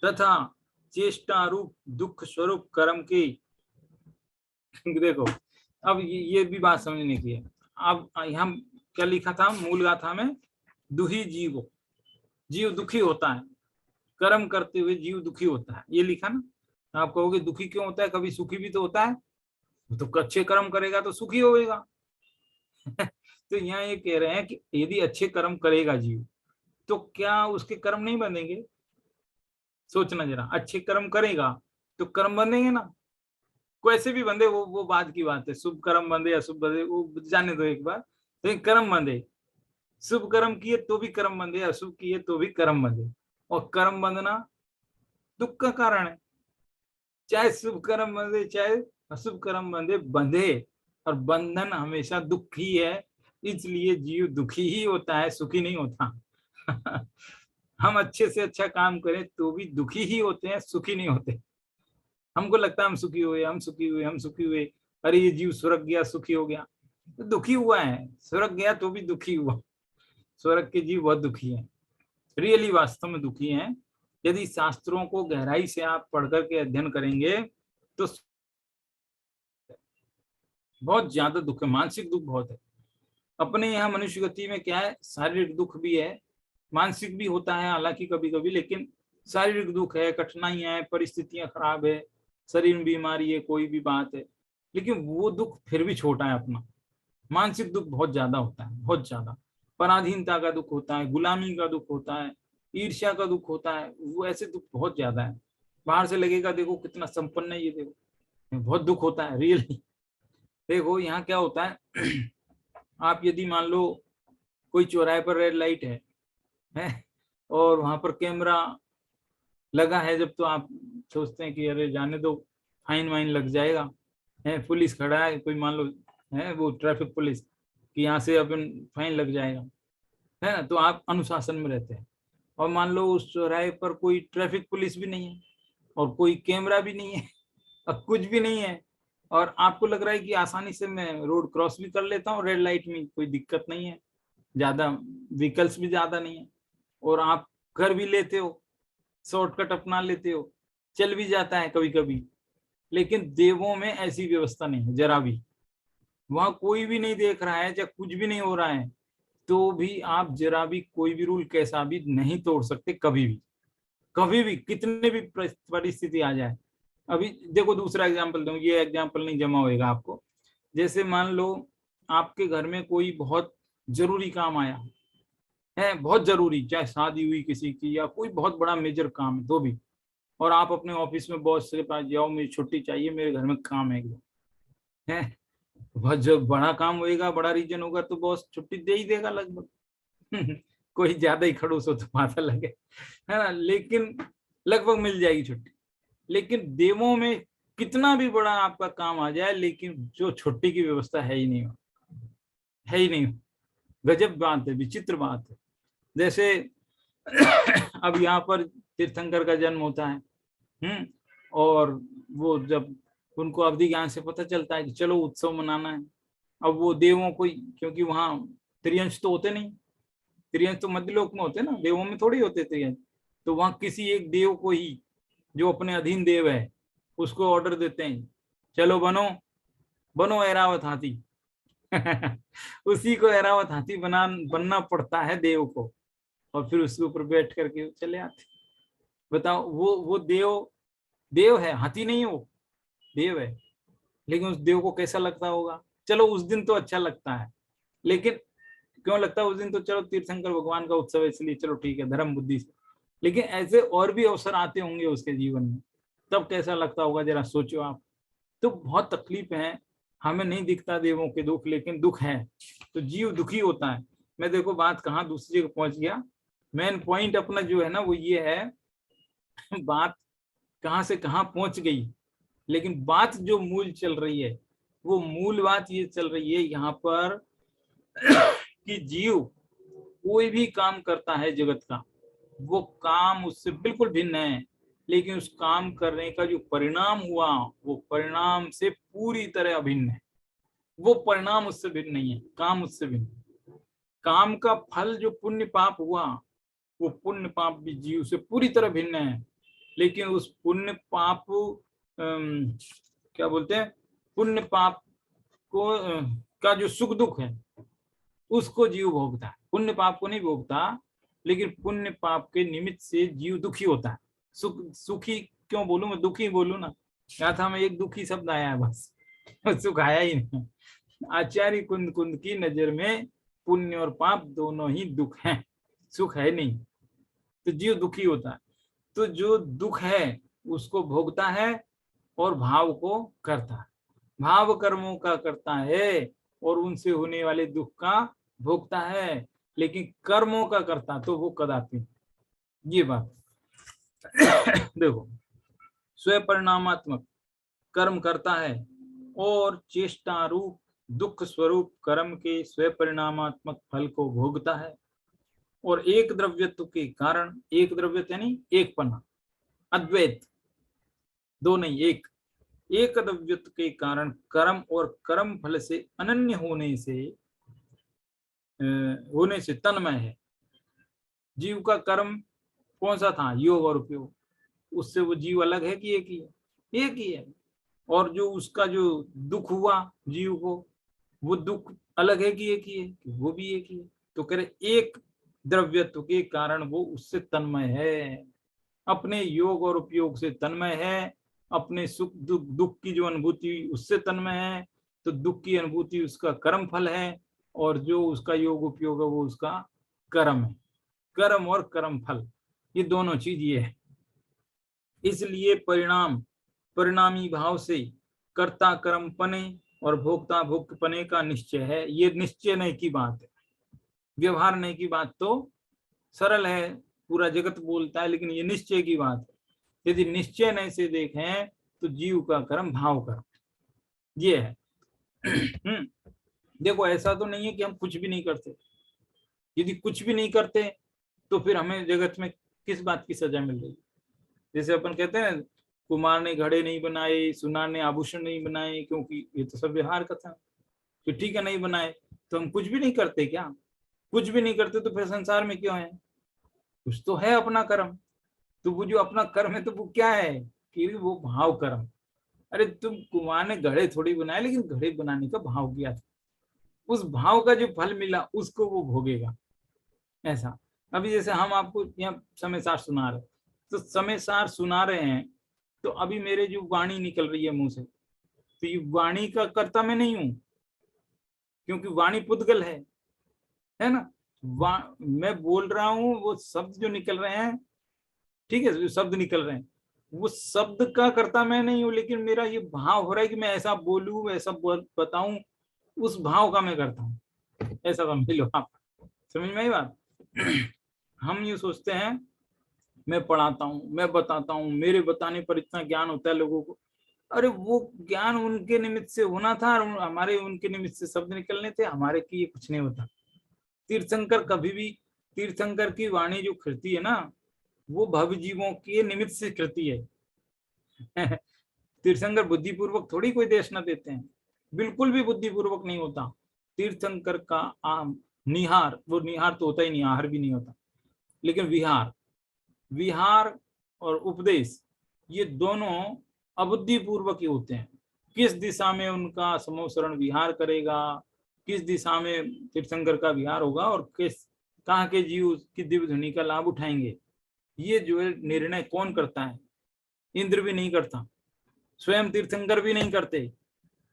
तथा चेष्टा रूप दुख स्वरूप कर्म की देखो, अब ये भी बात समझने की है। अब हम क्या लिखा था मूल गाथा में, दुही जीव, जीव दुखी होता है, कर्म करते हुए जीव दुखी होता है, ये लिखा ना। आप कहोगे दुखी क्यों होता है, कभी सुखी भी तो होता है, तो अच्छे कर्म करेगा तो सुखी होगा तो यहाँ ये कह रहे हैं कि यदि अच्छे कर्म करेगा जीव तो क्या उसके कर्म नहीं बनेंगे। सोचना जरा, अच्छे कर्म करेगा तो कर्म बनेंगे ना, कैसे भी बंधे, वो बात की बात है, शुभ कर्म बंधे अशुभ बंधे वो जाने दो एक बार, लेकिन कर्म बंधे, शुभ कर्म किए तो भी कर्म बंधे, अशुभ किए तो भी कर्म बंधे, और कर्म बंधना दुख का कारण है। चाहे शुभ कर्म बंधे चाहे अशुभ कर्म बंधे, बंधे और बंधन हमेशा दुख ही है, इसलिए जीव दुखी ही होता है, सुखी नहीं होता हम अच्छे से अच्छा काम करें तो भी दुखी ही होते हैं, सुखी नहीं होते। हमको लगता है हम सुखी हुए, हम सुखी हुए, हम सुखी हुए, अरे ये जीव स्वर्ग गया सुखी हो गया, तो दुखी हुआ है, स्वर्ग गया तो भी दुखी हुआ। स्वर्ग के जीव बहुत दुखी हैं, रियली वास्तव में दुखी हैं। यदि शास्त्रों को गहराई से आप पढ़ करके अध्ययन करेंगे तो बहुत ज्यादा दुख है, मानसिक दुख बहुत है। अपने यहाँ मनुष्य गति में क्या है, शारीरिक दुख भी है, मानसिक भी होता है हालांकि कभी कभी, लेकिन शारीरिक दुख है, कठिनाइयां है, परिस्थितियां खराब है, शरीर में बीमारी है, कोई भी बात है, लेकिन वो दुख फिर भी छोटा है अपना। मानसिक दुख बहुत ज्यादा होता है, बहुत ज्यादा पराधीनता का दुख होता है, गुलामी का दुख होता है, ईर्ष्या का दुख होता है, वो ऐसे दुख बहुत ज्यादा है। बाहर से लगेगा देखो कितना संपन्न है ये, देखो बहुत दुख होता है रियली। देखो यहाँ क्या होता है आप यदि मान लो कोई चौराहे पर रेड लाइट है और वहां पर कैमरा लगा है जब, तो आप सोचते हैं कि अरे जाने दो, फाइन वाइन लग जाएगा, है पुलिस खड़ा है कोई मान लो, है वो ट्रैफिक पुलिस, कि यहाँ से अपन फाइन लग जाएगा, है ना, तो आप अनुशासन में रहते हैं। और मान लो उस चौराहे पर कोई ट्रैफिक पुलिस भी नहीं है और कोई कैमरा भी नहीं है और कुछ भी नहीं है, और आपको लग रहा है कि आसानी से मैं रोड क्रॉस भी कर लेता हूँ रेड लाइट में, कोई दिक्कत नहीं है, ज्यादा व्हीकल्स भी ज्यादा नहीं है, और आप कर भी लेते हो, शॉर्टकट अपना लेते हो, चल भी जाता है कभी कभी। लेकिन देवों में ऐसी व्यवस्था नहीं है जरा भी, वहां कोई भी नहीं देख रहा है, चाहे कुछ भी नहीं हो रहा है, तो भी आप जरा भी कोई भी रूल कैसा भी नहीं तोड़ सकते कभी भी, कभी भी, कितने भी परिस्थिति आ जाए। अभी देखो दूसरा एग्जांपल दूं, ये एग्जांपल नहीं जमा होएगा आपको। जैसे मान लो आपके घर में कोई बहुत जरूरी काम आया है, बहुत जरूरी, चाहे शादी हुई किसी की या कोई बहुत बड़ा मेजर काम है तो भी, और आप अपने ऑफिस में बॉस के पास जाओ, मुझे छुट्टी चाहिए, मेरे घर में काम है एकदम, है बहुत जब बड़ा काम होएगा, बड़ा रीजन होगा, तो बॉस छुट्टी दे ही देगा लगभग कोई ज्यादा ही खड़ूस हो तो माथा लगे, है ना, लेकिन लगभग मिल जाएगी छुट्टी। लेकिन देवों में कितना भी बड़ा आपका काम आ जाए, लेकिन जो छुट्टी की व्यवस्था है ही नहीं, है ही नहीं। गजब बात है, विचित्र बात है। जैसे अब यहाँ पर तीर्थंकर का जन्म होता है, और वो जब उनको अवधि ज्ञान से पता चलता है कि चलो उत्सव मनाना है, अब वो देवों को, क्योंकि वहां त्रियंश तो होते नहीं, त्रियंश तो मध्यलोक में होते ना, देवों में थोड़ी होते त्रियंश, तो वहां किसी एक देव को ही, जो अपने अधीन देव है, उसको ऑर्डर देते हैं, चलो बनो, बनो ऐरावत हाथी उसी को ऐरावत हाथी बनना पड़ता है देव को, और फिर उसके ऊपर बैठ करके चले आते। बताओ, वो देव, देव है, हाथी नहीं हो, देव है, लेकिन उस देव को कैसा लगता होगा? चलो उस दिन तो अच्छा लगता है, लेकिन क्यों लगता है उस दिन? तो चलो तीर्थंकर भगवान का उत्सव है इसलिए चलो ठीक है, धर्म बुद्धि से, लेकिन ऐसे और भी अवसर आते होंगे उसके जीवन में, तब कैसा लगता होगा जरा सोचो आप। तो बहुत तकलीफ है, हमें नहीं दिखता देवों के दुख, लेकिन दुख है, तो जीव दुखी होता है। मैं देखो बात कहाँ दूसरी जगह पहुंच गया, मेन पॉइंट अपना जो है ना वो ये है बात कहाँ से कहाँ पहुंच गई, लेकिन बात जो मूल चल रही है, वो मूल बात ये चल रही है यहाँ पर कि जीव कोई भी काम करता है जगत का, वो काम उससे बिल्कुल भिन्न है, लेकिन उस काम करने का जो परिणाम हुआ, वो परिणाम से पूरी तरह अभिन्न है। वो परिणाम उससे भिन्न नहीं है, काम उससे भिन्न। काम का फल जो पुण्य पाप हुआ, वो पुण्य पाप भी जीव से पूरी तरह भिन्न है, लेकिन उस पुण्य पाप क्या बोलते हैं, पुण्य पाप को का जो सुख दुख है, उसको जीव भोगता है, पुण्य पाप को नहीं भोगता, लेकिन पुण्य पाप के निमित्त से जीव दुखी होता है। सुखी क्यों बोलूं मैं, दुखी बोलूं ना, क्या था, मैं एक दुखी शब्द आया है बस सुख आया ही नहीं। आचार्य कुंद कुंद की नजर में पुण्य और पाप दोनों ही दुख हैं, सुख है नहीं, तो जीव दुखी होता है। तो जो दुख है उसको भोगता है और भाव को करता है, भाव कर्मों का करता है और उनसे होने वाले दुख का भोगता है, लेकिन कर्मों का करता तो वो कदापि। ये बात देखो, स्वपरिणामात्मक कर्म करता है और चेष्टा रूप दुख स्वरूप कर्म के स्वपरिणामात्मक फल को भोगता है, और एक द्रव्यत्व के कारण, एक द्रव्यत्व यानी एक पन्ना, अद्वैत, दो नहीं एक, एक द्रव्यत्व के कारण कर्म और कर्म फल से अनन्य होने से तन्मय है। जीव का कर्म कौन सा था, योग और उपयोग, उससे वो जीव अलग है कि एक ही है? एक ही है। और जो उसका जो दुख हुआ जीव को, वो दुख अलग है कि एक ही है? वो भी एक ही है। तो कह रहे एक द्रव्यत्व के कारण वो उससे तन्मय है, अपने योग और उपयोग से तन्मय है, अपने सुख दुख, दुख की जो अनुभूति उससे तन्मय है, तो दुख की अनुभूति उसका कर्म फल है, और जो उसका योग उपयोग है वो उसका कर्म है। कर्म और कर्म फल, ये दोनों चीज ये है। इसलिए परिणाम परिणामी भाव से कर्ता कर्म पने और भोक्ता भोक्त पने का निश्चय है। ये निश्चय नहीं की बात है, व्यवहार नहीं की बात तो सरल है, पूरा जगत बोलता है, लेकिन ये निश्चय की बात है। यदि निश्चय नहीं से देखें तो जीव का कर्म भाव कर्म ये है। देखो ऐसा तो नहीं है कि हम कुछ भी नहीं करते। यदि कुछ भी नहीं करते तो फिर हमें जगत में किस बात की सजा मिल रही है? जैसे अपन कहते हैं कुमार ने घड़े नहीं बनाए, सुनार ने आभूषण नहीं बनाए, क्योंकि ये तो सब व्यवहार का था। तो ठीक है, नहीं बनाए तो हम कुछ भी नहीं करते क्या? कुछ भी नहीं करते तो फिर संसार में क्यों है? कुछ तो है अपना कर्म। तो वो जो अपना कर्म है तो वो क्या है कि वो भाव कर्म। अरे तुम कुमार ने घड़े थोड़ी बनाए, लेकिन घड़े बनाने का भाव किया था, उस भाव का जो फल मिला उसको वो भोगेगा। ऐसा अभी जैसे हम आपको यहाँ समय सार सुना रहे, तो समय सार सुना रहे हैं, तो अभी मेरे जो वाणी निकल रही है मुंह से, तो ये वाणी का कर्ता मैं नहीं हूं, क्योंकि वाणी पुद्गल है ना। मैं बोल रहा हूं, वो शब्द जो निकल रहे हैं, ठीक है, जो शब्द निकल रहे हैं वो शब्द का कर्ता मैं नहीं हूं, लेकिन मेरा ये भाव हो रहा है कि मैं ऐसा बोलूं, ऐसा बताऊं, उस भाव का मैं करता हूं। ऐसा समझ लो आप, समझ में आई बात? हम ये सोचते हैं मैं पढ़ाता हूँ, मैं बताता हूँ, मेरे बताने पर इतना ज्ञान होता है लोगों को। अरे वो ज्ञान उनके निमित्त से होना था, और हमारे उनके निमित्त से शब्द निकलने थे, हमारे की ये कुछ नहीं होता। तीर्थंकर कभी भी, तीर्थंकर की वाणी जो कृति है ना, वो भव जीवों के निमित्त से कृति है। तीर्थंकर बुद्धिपूर्वक थोड़ी कोई देश न देते हैं, बिल्कुल भी बुद्धिपूर्वक नहीं होता। तीर्थंकर का आम निहार, वो निहार तो होता ही नहीं, आहार भी नहीं होता, लेकिन विहार, विहार और उपदेश ये दोनों अबुद्धिपूर्वक ही होते हैं। किस दिशा में उनका समोसरण विहार करेगा, किस दिशा में तीर्थंकर का विहार होगा, और किस कहाँ के जीव की दिव्य ध्वनि का लाभ उठाएंगे, ये जो है निर्णय कौन करता है? इंद्र भी नहीं करता, स्वयं तीर्थंकर भी नहीं करते,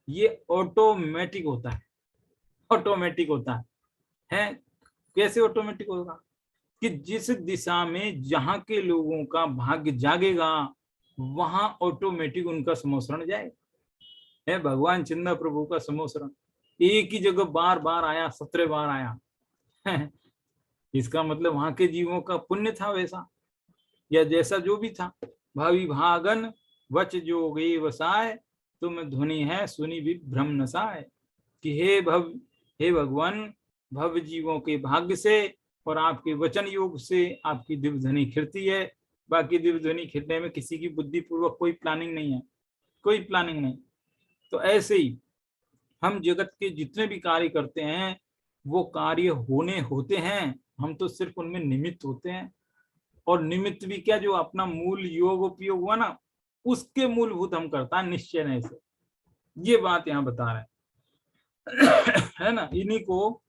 ये ऑटोमेटिक होता है। ऑटोमेटिक होता है कैसे ऑटोमेटिक होगा? कि जिस दिशा में जहां के लोगों का भाग्य जागेगा वहां ऑटोमेटिक उनका समोसरण जाए। है भगवान चिन्ना प्रभु का समोसरण एक ही जगह बार बार आया, 17 बार आया। इसका मतलब वहां के जीवों का पुण्य था वैसा, या जैसा जो भी था। भावी भागन वच जो गे वसाय, तुम ध्वनि है सुनी भी भ्रम नसाय। कि हे भगवान, भव जीवों के भाग्य से और आपके वचन योग से आपकी दिव्य ध्वनि खिरती है। बाकी दिव्य ध्वनि खिरने में किसी की बुद्धि पूर्वक कोई प्लानिंग नहीं है, कोई प्लानिंग नहीं। तो ऐसे ही हम जगत के जितने भी कार्य करते हैं वो कार्य होने होते हैं, हम तो सिर्फ उनमें निमित्त होते हैं। और निमित्त भी क्या, जो अपना मूल योग उपयोग हुआ ना, उसके मूलभूत हम करता है निश्चय नहीं से। ये बात यहाँ बता रहे हैं। है ना, इन्हीं को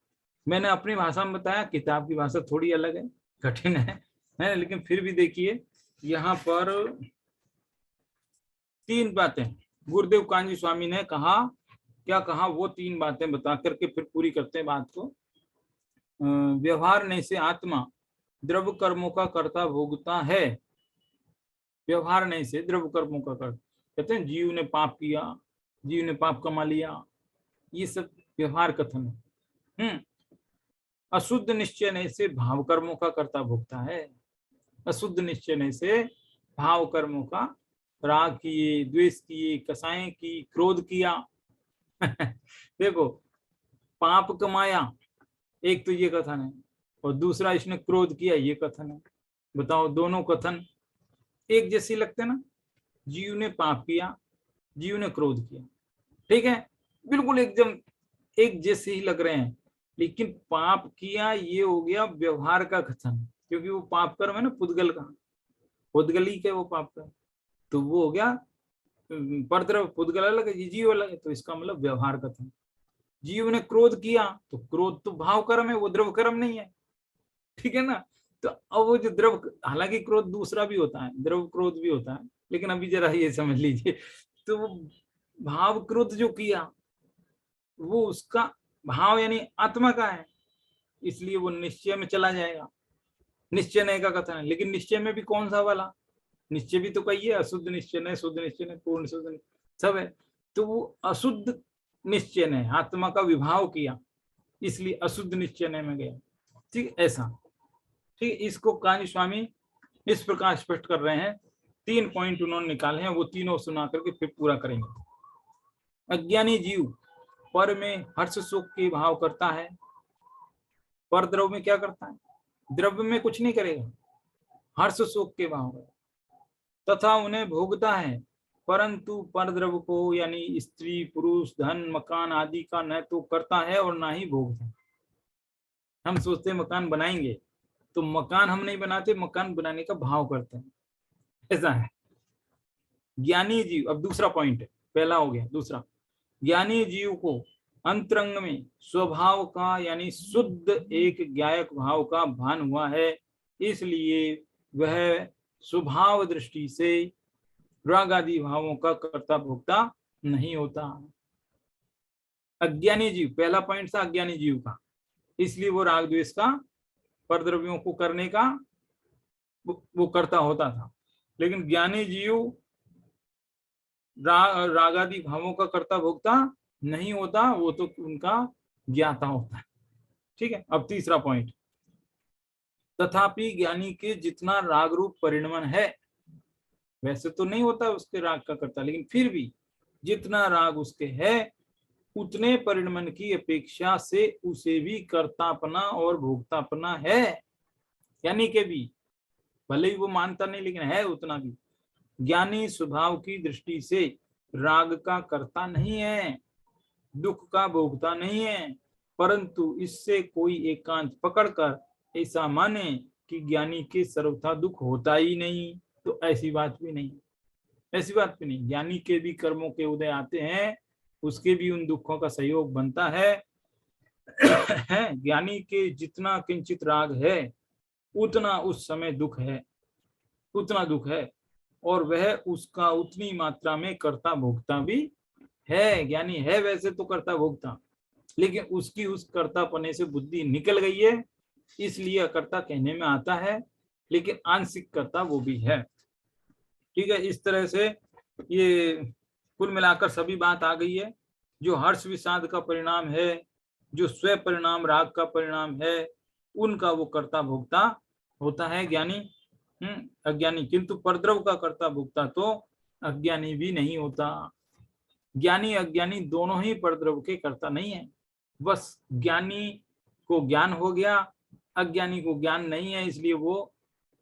मैंने अपनी भाषा में बताया, किताब की भाषा थोड़ी अलग है, कठिन है, लेकिन फिर भी देखिए यहाँ पर 3 बातें गुरुदेव कांजी स्वामी ने कहा। क्या कहा? वो 3 बातें बता करके फिर पूरी करते हैं बात को। व्यवहार नहीं से आत्मा द्रव्य कर्मों का कर्ता भोगता है। व्यवहार नहीं से द्रव्य कर्मों का कर्ता, कहते हैं जीव ने पाप किया, जीव ने पाप कमा लिया, ये सब व्यवहार कथन है। अशुद्ध निश्चय नहीं से भाव कर्मों का कर्ता भोगता है। अशुद्ध निश्चय नहीं से भाव कर्मों का, राग किए, द्वेष किए, कसाएं की, क्रोध किया। देखो, पाप कमाया एक तो ये कथन है, और दूसरा इसने क्रोध किया ये कथन है। बताओ, दोनों कथन एक जैसे लगते ना? जीव ने पाप किया, जीव ने क्रोध किया, ठीक है, बिल्कुल एकदम एक जैसे ही लग रहे हैं। लेकिन पाप किया ये हो गया व्यवहार का कथन, क्योंकि वो पाप कर्म है ना पुद्गल का, पुद्गली के वो पाप कर्म, तो वो हो गया परद्रव। पुद्गल अलग है, जीव अलग है, तो इसका मतलब व्यवहार कथन। जीव ने क्रोध किया तो क्रोध तो भाव कर्म है, वो द्रव कर्म नहीं है, ठीक है ना। तो अब वो जो द्रव, हालांकि क्रोध दूसरा भी होता है, द्रव क्रोध भी होता है, लेकिन अभी जरा ये समझ लीजिए। तो वो भाव क्रोध जो किया वो उसका भाव यानी आत्मा का है, इसलिए वो निश्चय में चला जाएगा। निश्चय नहीं का कथन है, लेकिन निश्चय में भी कौन सा वाला? निश्चय भी तो कही है, अशुद्ध निश्चय है, शुद्ध निश्चय है, पूर्ण शुद्ध निश्चय सब है। तो वो अशुद्ध निश्चय ने आत्मा का विभाव किया, इसलिए अशुद्ध निश्चय में गया। ठीक, ऐसा। ठीक, इसको कान्य स्वामी इस प्रकार स्पष्ट कर रहे हैं। 3 पॉइंट उन्होंने निकाले हैं, वो तीनों सुना करके फिर पूरा करेंगे। अज्ञानी जीव पर में हर्ष सुख के भाव करता है, पर द्रव्य में क्या करता है? द्रव्य में कुछ नहीं करेगा, हर्ष सुख के भाव तथा उन्हें भोगता है, परंतु पर द्रव्य को यानी स्त्री पुरुष धन मकान आदि का न तो करता है और ना ही भोगता है। हम सोचते हैं मकान बनाएंगे, तो मकान हम नहीं बनाते, मकान बनाने का भाव करते हैं, ऐसा है। ज्ञानी जीव, अब दूसरा पॉइंट है, पहला हो गया, दूसरा, ज्ञानी जीव को अंतरंग में स्वभाव का यानी शुद्ध एक ज्ञायक भाव का भान हुआ है, इसलिए वह स्वभाव दृष्टि से राग आदि भावों का कर्ता भोक्ता नहीं होता। अज्ञानी जीव, पहला पॉइंट था अज्ञानी जीव का, इसलिए वो राग द्वेष का परद्रव्यों को करने का वो करता होता था, लेकिन ज्ञानी जीव रागादि भावों का कर्ता भोक्ता नहीं होता, वो तो उनका ज्ञाता होता है। ठीक है, अब तीसरा पॉइंट, तथापि ज्ञानी के जितना राग रूप परिणमन है, वैसे तो नहीं होता उसके राग का कर्ता, लेकिन फिर भी जितना राग उसके है, उतने परिणमन की अपेक्षा से उसे भी कर्तापना और भोक्तापना है। यानी के भी भले ही वो मानता नहीं, लेकिन है उतना भी। ज्ञानी स्वभाव की दृष्टि से राग का कर्ता नहीं है, दुख का भोगता नहीं है, परंतु इससे कोई एकांत पकड़कर ऐसा माने कि ज्ञानी के सर्वथा दुख होता ही नहीं, तो ऐसी बात भी नहीं, ऐसी बात भी नहीं। ज्ञानी के भी कर्मों के उदय आते हैं, उसके भी उन दुखों का सहयोग बनता है। ज्ञानी के जितना किंचित राग है, उतना उस समय दुख है, उतना दुख है, और वह उसका उतनी मात्रा में कर्ता भोक्ता भी है। ज्ञानी है वैसे तो कर्ता भोक्ता, लेकिन उसकी उस कर्तापने से बुद्धि निकल गई है, इसलिए कर्ता कहने में आता है, लेकिन आंशिक कर्ता वो भी है। ठीक है, इस तरह से ये कुल मिलाकर सभी बात आ गई है। जो हर्ष विषाद का परिणाम है, जो स्व परिणाम राग का परिणाम है, उनका वो कर्ता भोक्ता होता है ज्ञानी, अज्ञानी किंतु परद्रव का कर्ता भोक्ता तो अज्ञानी भी नहीं होता। ज्ञानी अज्ञानी दोनों ही परद्रव के कर्ता नहीं है, बस ज्ञानी को ज्ञान हो गया, अज्ञानी को ज्ञान नहीं है, इसलिए वो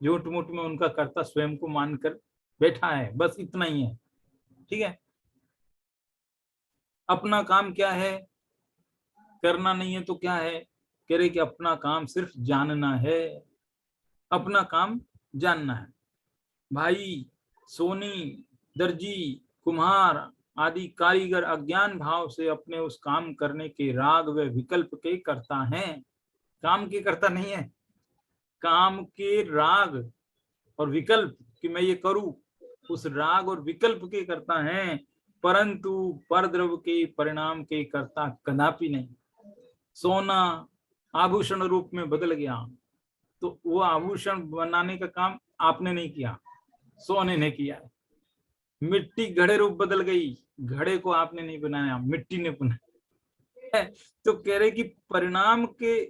झूठ मूठ में उनका कर्ता स्वयं को मानकर बैठा है, बस इतना ही है। ठीक है, अपना काम क्या है, करना नहीं है तो क्या है, कह रहे कि अपना काम सिर्फ जानना है, अपना काम जानना है। भाई सोनी दर्जी कुम्हार आदि कारीगर अज्ञान भाव से अपने उस काम करने के राग व विकल्प के करता हैं, काम के करता नहीं है, काम के राग और विकल्प कि मैं ये करूं, उस राग और विकल्प के करता हैं, परंतु परद्रव्य के परिणाम के कर्ता कदापि नहीं। सोना आभूषण रूप में बदल गया, तो वो आभूषण बनाने का काम आपने नहीं किया, सोने ने किया। मिट्टी घड़े रूप बदल गई, घड़े को आपने नहीं बनाया, मिट्टी ने बनाया। तो कह रहे कि परिणाम के,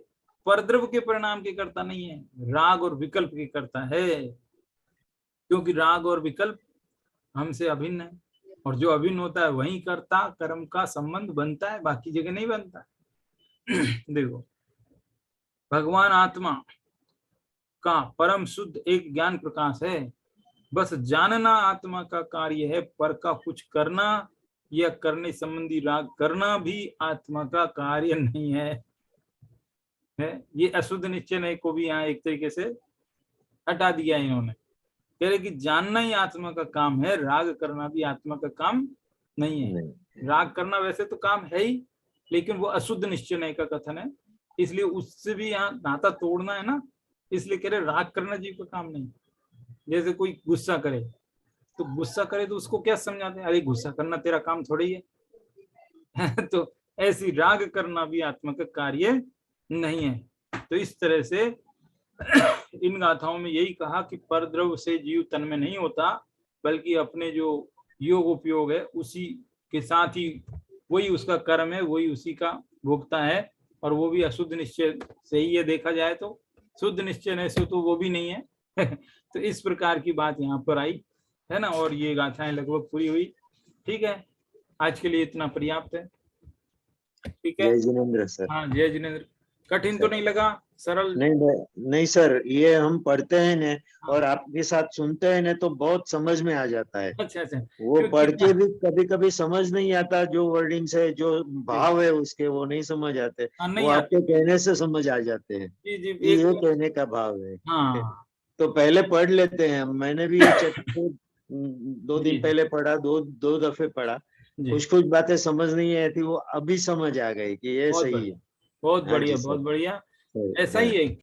परद्रव्य के परिणाम के करता नहीं है, राग और विकल्प के करता है, क्योंकि राग और विकल्प हमसे अभिन्न है, और जो अभिन्न होता है वही कर्ता कर्म का संबंध बनता है, बाकी जगह नहीं बनता। देखो, भगवान आत्मा का परम शुद्ध एक ज्ञान प्रकाश है, बस जानना आत्मा का कार्य है, पर का कुछ करना या करने संबंधी राग करना भी आत्मा का कार्य नहीं है। ये अशुद्ध निश्चय को भी यहाँ एक तरीके से हटा दिया इन्होंने, कह रहे कि जानना ही आत्मा का काम है, राग करना भी आत्मा का काम नहीं है। राग करना वैसे तो काम है ही, लेकिन वो अशुद्ध निश्चय का कथन है, इसलिए उससे भी यहाँ नाता तोड़ना है ना, इसलिए कह रहे राग करना जीव का काम नहीं। जैसे कोई गुस्सा करे, तो गुस्सा करे तो उसको क्या समझाते हैं, अरे गुस्सा करना तेरा काम थोड़ी है। तो ऐसी राग करना भी आत्मा का कार्य नहीं है। तो इस तरह से इन गाथाओं में यही कहा कि परद्रव्य से जीव तन में नहीं होता, बल्कि अपने जो योग उपयोग है उसी के साथ ही वही उसका कर्म है, वही उसी का भोगता है, और वो भी अशुद्ध निश्चय से ही है देखा जाए तो, शुद्ध निश्चय से तो वो भी नहीं है। तो इस प्रकार की बात यहाँ पर आई है ना, और ये गाथाएं लगभग पूरी हुई। ठीक है, आज के लिए इतना पर्याप्त है। ठीक है, जय जिनेन्द्र सर। हाँ जय जिनेन्द्र। कठिन तो नहीं लगा, सरल? नहीं सर, ये हम पढ़ते हैं न और आपके साथ सुनते हैं न तो बहुत समझ में आ जाता है। अच्छा अच्छा, वो पढ़ के भी कभी कभी समझ नहीं आता, जो वर्डिंग्स है, जो भाव है उसके, वो नहीं समझ आते। वो नहीं आपके आते। कहने से समझ आ जाते हैं जी जी, कि ये एक कहने का भाव है। हाँ तो पहले पढ़ लेते हैं, मैंने भी ये चैप्टर 2 दिन जी पहले पढ़ा, दो दफे पढ़ा। जी, कुछ कुछ बातें समझ नहीं आई थी, वो अभी समझ आ गई कि ये बहुत सही बढ़िया, है। बहुत हाँ बढ़िया, जी बहुत सर। बढ़िया। ऐसा हाँ ही है।